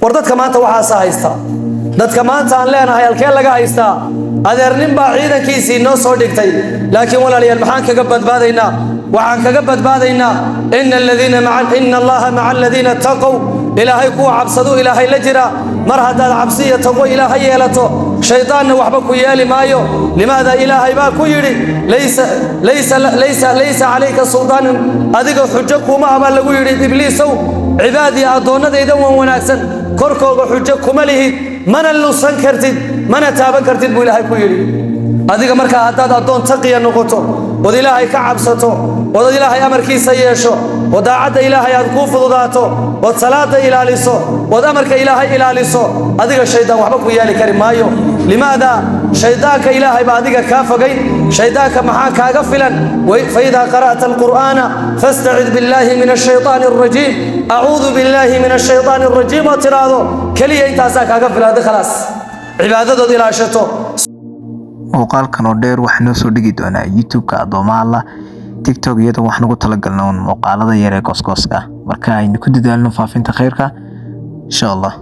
wardadka maanta waxaa haysta dadka maanta aan leenahay halkee laga haystaa adeernin baa ciidankiisii noo soo dhigtay laakiin walaalayaal maxaan kaga badbaadaynaa waxaan kaga badbaadaynaa inna allaha ma'a alladhina taqaw ilaahay kuwa cabsadu ilaahay la jira mar hadaad cabsiyo taqwo ilaahay yeelato shaydaanna waxba ku yeeli maayo limaada ilaahay baa ku yiri laysa alayka sultaan adiga xujo kuma aba lagu yiri ibliisow cibaadi adoonadayda wanaagsan korkooga xujo kuma lihid mana lusan kartid mana taaban kartid buu ilaahay ku yiri adiga marka hadaad adoon taqiya noqoto wad ilaahay ka cabsato wad ilaahay amarkiisa yeesho wadaacada ilaahay aad ku fududaato wad salaada ilaaliso wad amarka ilaahay ilaaliso adiga shaydaan waxba ku yeeli kari maayo limaada shaydaanka ilaahay ba adiga ka fogay shaydaanka maxaa kaaga filan fa idha qara'ta alqur'ana fasta'id billahi minash shaytanir rajim a'udhu billahi minash shaytanir rajim wa tirado kaliya intaas kaaga filan khalaas cibaadadooda ilaashato muuqaalkan oo dheer waxaan noo soo dhigi doonaa YouTube-ka Addoomaha Allah TikTok iyada wax nagu talagalnaa muuqaalada yar ee goosgooska marka aynu ku dadaalno faafinta khayrka insha Allah